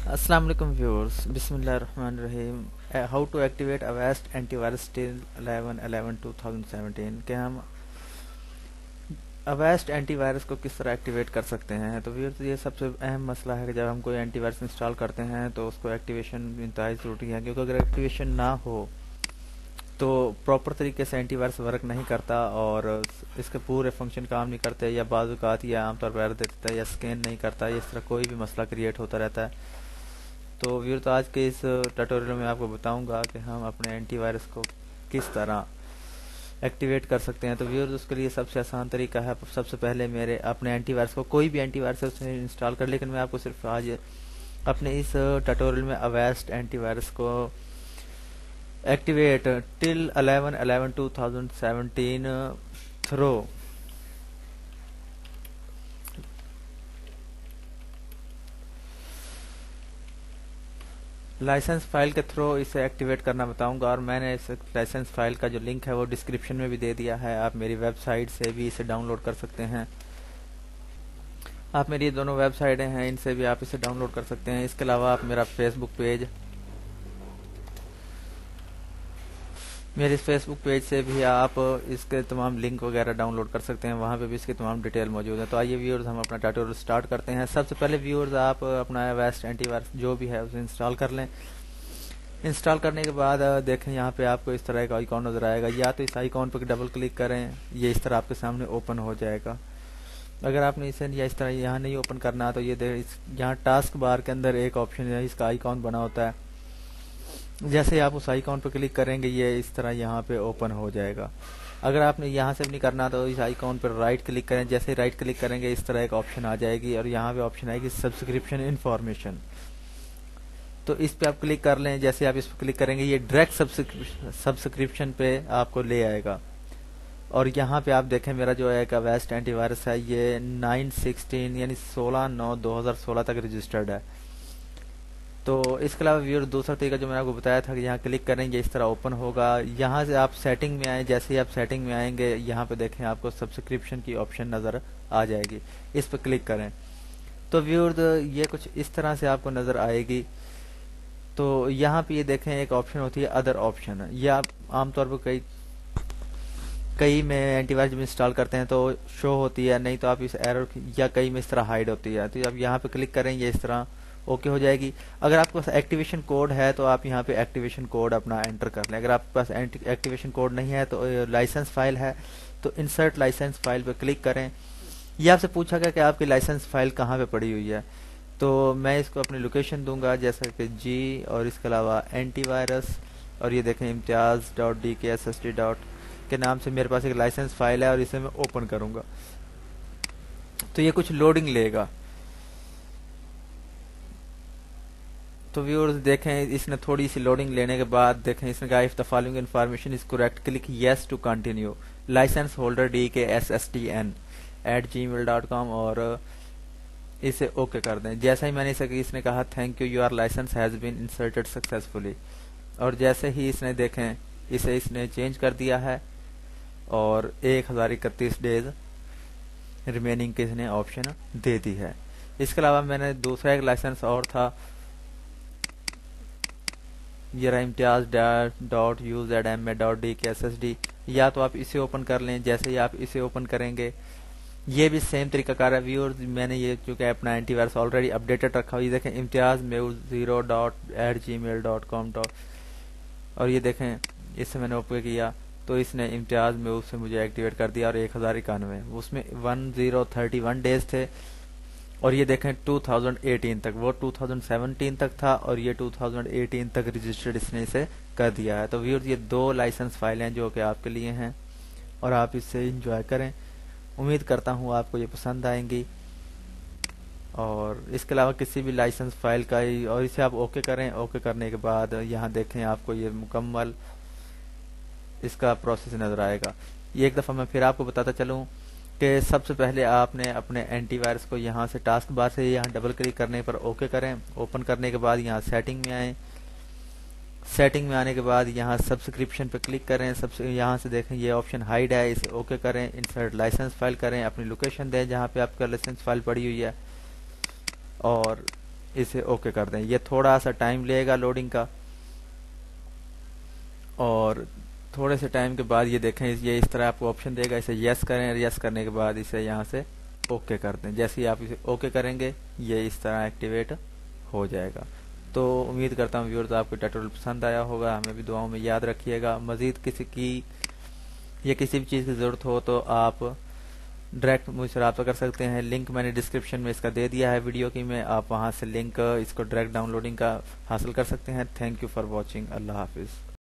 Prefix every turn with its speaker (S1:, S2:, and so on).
S1: السلام علیکم ویورز، بسم اللہ الرحمن الرحیم. How to activate Avast antivirus till 11/11/2017 کہ ہم اویسٹ اینٹی وائرس کو کس طرح ایکٹیویٹ کر سکتے ہیں. تو ویورز، یہ سب سے اہم مسئلہ ہے کہ جب ہم کوئی اینٹی وائرس انسٹال کرتے ہیں تو اس کو ایکٹیویشن انتہائی ضروری ہے، کیونکہ اگر ایکٹیویشن نہ ہو تو پراپر طریقے سے اینٹی وائرس ورک نہیں کرتا اور اس کے پورے فنکشن کام نہیں کرتے، یا بعض اوقات یہ عام طور پر ایرر دیتا ہے یا اسکین نہیں کرتا، یا اس طرح کوئی بھی مسئلہ کریٹ ہوتا رہتا ہے. تو ویور، تو آج کے اس ٹیوٹوریل میں آپ کو بتاؤں گا کہ ہم اپنے اینٹی وائرس کو کس طرح ایکٹیویٹ کر سکتے ہیں. تو ویور، اس کے لیے سب سے آسان طریقہ ہے، سب سے پہلے میرے اپنے اینٹی وائرس کو کوئی بھی اینٹی وائرس اسے انسٹال کر، لیکن میں آپ کو صرف آج اپنے اس ٹیوٹوریل میں اویسٹ اینٹی وائرس کو ایکٹیویٹ ٹل 11/11/2017 تھرو لائسنس فائل کے تھرو اسے ایکٹیویٹ کرنا بتاؤں گا. اور میں نے اس لائسنس فائل کا جو لنک ہے وہ ڈسکرپشن میں بھی دے دیا ہے، آپ میری ویب سائٹ سے بھی اسے ڈاؤن لوڈ کر سکتے ہیں. آپ میری دونوں ویب سائٹیں ہیں، ان سے بھی آپ اسے ڈاؤن لوڈ کر سکتے ہیں. اس کے علاوہ آپ میرا فیس بک پیج میرے فیس بک پیج سے بھی آپ اس کے تمام لنک وغیرہ ڈاؤن لوڈ کر سکتے ہیں، وہاں پہ بھی اس کی تمام ڈیٹیل موجود ہے. تو آئیے ویورز، ہم اپنا ٹیوٹوریل سٹارٹ کرتے ہیں. سب سے پہلے ویورز، آپ اپنا ویسٹ اینٹی وائرس جو بھی ہے اسے انسٹال کر لیں. انسٹال کرنے کے بعد دیکھیں یہاں پہ آپ کو اس طرح کا آئیکن نظر آئے گا، یا تو اس آئیکن پہ ڈبل کلک کریں، یہ اس طرح آپ کے سامنے اوپن ہو جائے گا. اگر آپ نے اسے یا اس طرح یہاں نہیں اوپن کرنا تو یہ یہاں ٹاسک بار کے اندر ایک آپشن ہے، اس کا آئیکن بنا ہوتا ہے. جیسے آپ اس آئیکن پہ کلک کریں گے یہ اس طرح یہاں پہ اوپن ہو جائے گا. اگر آپ نے یہاں سے بھی نہیں کرنا تو اس آئیکن پر رائٹ کلک کریں، جیسے ہی رائٹ کلک کریں گے اس طرح ایک آپشن آ جائے گی، اور یہاں پہ آپشن آئے گی سبسکرپشن انفارمیشن. تو اس پہ آپ کلک کر لیں. جیسے آپ اس پہ کلک کریں گے یہ ڈائریکٹ سبسکرپشن پہ آپ کو لے آئے گا. اور یہاں پہ آپ دیکھیں میرا جو ایک ویسٹ اینٹی وائرس ہے یہ 9/16 یعنی 16/9/2016 تک رجسٹرڈ ہے. تو اس کے علاوہ ویور، دوسرا طریقہ جو میں نے آپ کو بتایا تھا کہ یہاں کلک کریں گے اس طرح اوپن ہوگا. یہاں سے آپ سیٹنگ میں آئیں، جیسے ہی آپ سیٹنگ میں آئیں گے یہاں پہ دیکھیں آپ کو سبسکرپشن کی آپشن نظر آ جائے گی، اس پہ کلک کریں. تو ویور، یہ کچھ اس طرح سے آپ کو نظر آئے گی. تو یہاں پہ یہ دیکھیں ایک آپشن ہوتی ہے ادر آپشن. یہ آپ عام طور پہ کئی میں اینٹی وائرس جب انسٹال کرتے ہیں تو شو ہوتی ہے، نہیں تو آپ اس ایرر یا کئی میں اس طرح ہائڈ ہوتی ہے. تو اب یہاں پہ کلک کریں یہ اس طرح اوکے ہو جائے گی. اگر آپ کے پاس ایکٹیویشن کوڈ ہے تو آپ یہاں پہ ایکٹیویشن کوڈ اپنا انٹر کر لیں. اگر آپ کے پاس ایکٹیویشن کوڈ نہیں ہے تو لائسنس فائل ہے تو انسرٹ لائسنس فائل پہ کلک کریں. یہ آپ سے پوچھا گیا کہ آپ کی لائسنس فائل کہاں پہ پڑی ہوئی ہے، تو میں اس کو اپنی لوکیشن دوں گا، جیسا کہ جی اور اس کے علاوہ اینٹی وائرس، اور یہ دیکھیں امتیاز.dksst کے نام سے میرے پاس ایک لائسنس فائل ہے، اور اسے میں اوپن کروں گا تو یہ کچھ لوڈنگ لے گا. تو ویورز دیکھیں اس نے تھوڑی سی لوڈنگ لینے کے بعد دیکھیں اس نے کہا if the following information is correct click yes to continue license holder DKSSTN@gmail.com اور اسے اوکے کر دیں. جیسا ہی میں نے اس نے کہا thank you your license has been inserted successfully, اور جیسے ہی اس نے دیکھیں اسے اس نے چینج کر دیا ہے اور 1031 ڈیز ریمیننگ کے اس نے آپشن دے دی ہے. اس کے علاوہ میں نے دوسرا ایک لائسنس اور تھا، یہ رہا امتیاز.uzma.dksst، یا تو آپ اسے اوپن کر لیں. جیسے ہی آپ اسے اوپن کریں گے یہ بھی سیم طریقہ کار ہے. ویورز، میں نے یہ چونکہ اپنا اینٹی وائرس آلریڈی اپڈیٹڈ رکھا ہوئی، دیکھیں imtiaz0@gmail.com اور یہ دیکھیں اس سے میں نے اوپن کیا تو اس نے امتیاز میں اس سے مجھے ایکٹیویٹ کر دیا، اور 1091 اس میں 1031 ڈیز تھے. اور یہ دیکھیں 2018 تک، وہ 2017 تک تھا اور یہ 2018 تک رجسٹرڈ اس نے اسے کر دیا ہے. تو ویورز، یہ دو لائسنس فائلیں جو کہ آپ کے لیے ہیں اور آپ اس سے انجوائے کریں. امید کرتا ہوں آپ کو یہ پسند آئیں گی. اور اس کے علاوہ کسی بھی لائسنس فائل کا اور اسے آپ اوکے کریں. اوکے کرنے کے بعد یہاں دیکھیں آپ کو یہ مکمل اس کا پروسیس نظر آئے گا. یہ ایک دفعہ میں پھر آپ کو بتاتا چلوں کہ سب سے پہلے آپ نے اپنے اینٹی وائرس کو یہاں سے ٹاسک بار سے یہاں ڈبل کلک کرنے پر اوکے کریں. اوپن کرنے کے بعد یہاں سیٹنگ میں آئیں. سیٹنگ میں آنے کے بعد یہاں سبسکرپشن پہ کلک کریں. یہاں سے دیکھیں یہ آپشن ہائڈ ہے، اسے اوکے کریں. انسرٹ لائسنس فائل کریں، اپنی لوکیشن دیں جہاں پہ آپ کا لائسنس فائل پڑی ہوئی ہے، اور اسے اوکے کر دیں. یہ تھوڑا سا ٹائم لے گا لوڈنگ کا, اور تھوڑے سے ٹائم کے بعد یہ دیکھیں یہ اس طرح آپ کو آپشن دے گا, اسے یس کریں, یس کرنے کے بعد اسے یہاں سے اوکے کر دیں. جیسے ہی آپ اسے اوکے کریں گے یہ اس طرح ایکٹیویٹ ہو جائے گا. تو امید کرتا ہوں ویورز آپ کو ٹیوٹوریل پسند آیا ہوگا, ہمیں بھی دعاؤں میں یاد رکھیے گا. مزید کسی کی یا کسی بھی چیز کی ضرورت ہو تو آپ ڈائریکٹ مجھ سے رابطہ کر سکتے ہیں. لنک میں نے ڈسکرپشن میں اس کا دے دیا ہے ویڈیو کی میں, آپ وہاں سے لنک اس کو ڈائریکٹ ڈاؤن لوڈنگ کا حاصل کر سکتے ہیں. Thank you for watching. Allah حافظ.